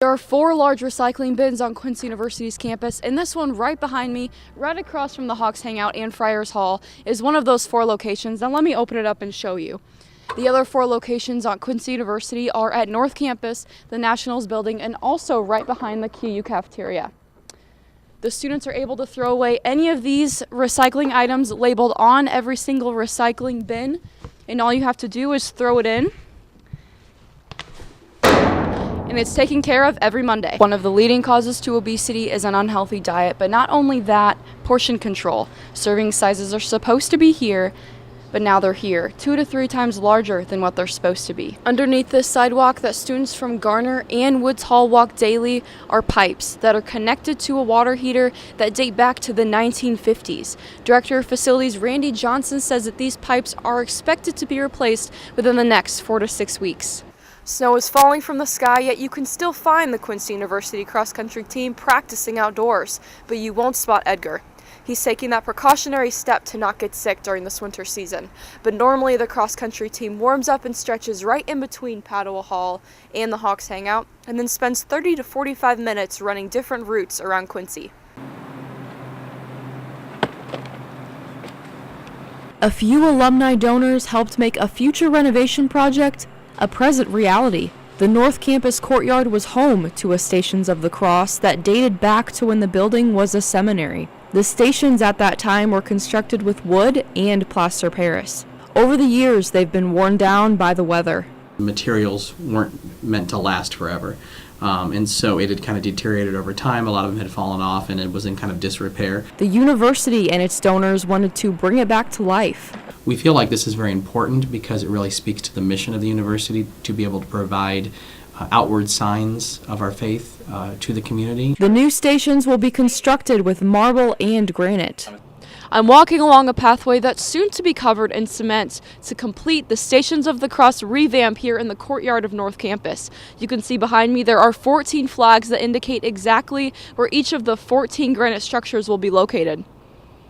There are 4 large recycling bins on Quincy University's campus, and this one right behind me, right across from the Hawks Hangout and Friars Hall, is one of those 4 locations. Now let me open it up and show you. The other 4 locations on Quincy University are at North Campus, the Nationals building, and also right behind the QU cafeteria. The students are able to throw away any of these recycling items labeled on every single recycling bin, and all you have to do is throw it in. And it's taken care of every Monday. One of the leading causes to obesity is an unhealthy diet, but not only that, portion control. Serving sizes are supposed to be here, but now they're here, 2 to 3 times larger than what they're supposed to be. Underneath this sidewalk that students from Garner and Woods Hall walk daily are pipes that are connected to a water heater that date back to the 1950s. Director of Facilities Randy Johnson says that these pipes are expected to be replaced within the next 4 to 6 weeks. Snow is falling from the sky, yet you can still find the Quincy University cross-country team practicing outdoors, but you won't spot Edgar. He's taking that precautionary step to not get sick during this winter season. But normally the cross-country team warms up and stretches right in between Padua Hall and the Hawks Hangout, and then spends 30 to 45 minutes running different routes around Quincy. A few alumni donors helped make a future renovation project a present reality. The North Campus courtyard was home to a Stations of the Cross that dated back to when the building was a seminary. The stations at that time were constructed with wood and plaster Paris. Over the years, they've been worn down by the weather. The materials weren't meant to last forever, and so it had kind of deteriorated over time. A lot of them had fallen off, and it was in kind of disrepair. The university and its donors wanted to bring it back to life. We feel like this is very important because it really speaks to the mission of the university to be able to provide outward signs of our faith to the community. The new stations will be constructed with marble and granite. I'm walking along a pathway that's soon to be covered in cement to complete the Stations of the Cross revamp here in the courtyard of North Campus. You can see behind me there are 14 flags that indicate exactly where each of the 14 granite structures will be located.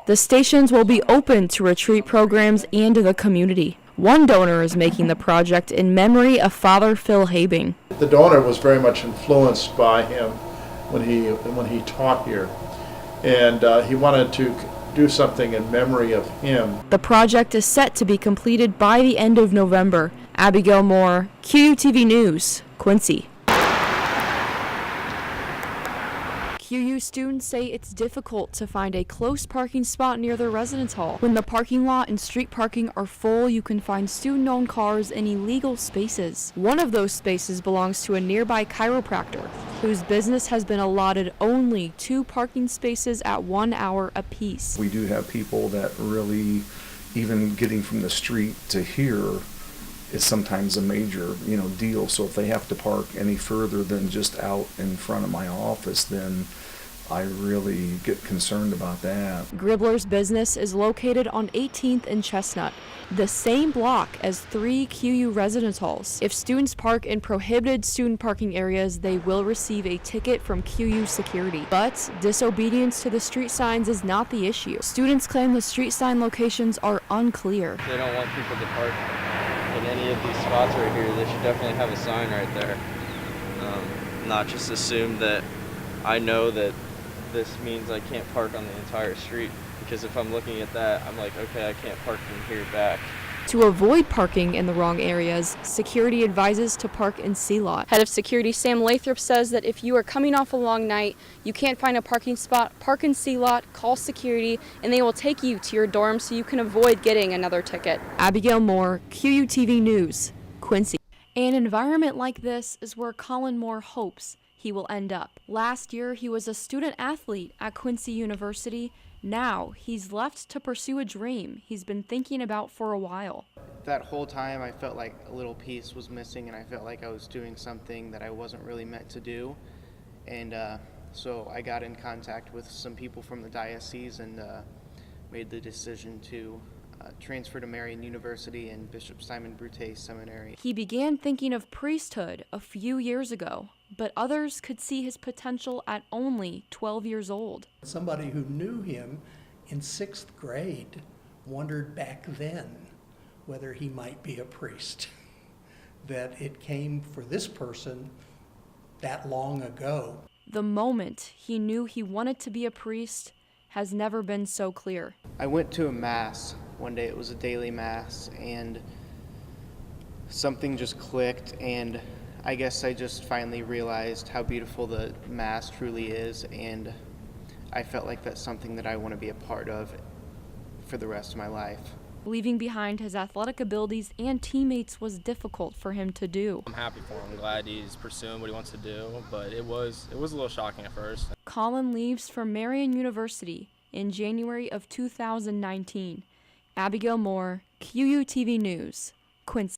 The stations will be open to retreat programs and the community. One donor is making the project in memory of Father Phil Habing. The donor was very much influenced by him when he taught here, and he wanted to do something in memory of him. The project is set to be completed by the end of November. Abigail Moore, QUTV News, Quincy. QU students say it's difficult to find a close parking spot near their residence hall. When the parking lot and street parking are full, you can find student-owned cars in illegal spaces. One of those spaces belongs to a nearby chiropractor, whose business has been allotted only 2 parking spaces at 1 hour apiece. We do have people that really, even getting from the street to here is sometimes a major, deal. So if they have to park any further than just out in front of my office, then I really get concerned about that. Gribbler's business is located on 18th and Chestnut, the same block as 3 QU residence halls. If students park in prohibited student parking areas, they will receive a ticket from QU security. But disobedience to the street signs is not the issue. Students claim the street sign locations are unclear. They don't want people to park in any of these spots right here. They should definitely have a sign right there. Not just assume that I know that this means I can't park on the entire street, because if I'm looking at that, I'm like, okay, I can't park from here back. To avoid parking in the wrong areas, security advises to park in C-Lot. Head of Security Sam Lathrop says that if you are coming off a long night, you can't find a parking spot, park in C-Lot, call security, and they will take you to your dorm so you can avoid getting another ticket. Abigail Moore, QUTV News, Quincy. An environment like this is where Colin Moore hopes he will end up. Last year, he was a student athlete at Quincy University. Now, he's left to pursue a dream he's been thinking about for a while. That whole time, I felt like a little piece was missing, and I felt like I was doing something that I wasn't really meant to do. And so I got in contact with some people from the diocese and made the decision to transfer to Marian University and Bishop Simon Brute Seminary. He began thinking of priesthood a few years ago, but others could see his potential at only 12 years old. Somebody who knew him in 6th grade wondered back then whether he might be a priest. That it came for this person that long ago. The moment he knew he wanted to be a priest has never been so clear. I went to a mass one day. It was a daily mass, and something just clicked, and I guess I just finally realized how beautiful the mass truly is, and I felt like that's something that I want to be a part of for the rest of my life. Leaving behind his athletic abilities and teammates was difficult for him to do. I'm happy for him. I'm glad he's pursuing what he wants to do, but it was a little shocking at first. Colin leaves for Marian University in January of 2019. Abigail Moore, QUTV News, Quincy.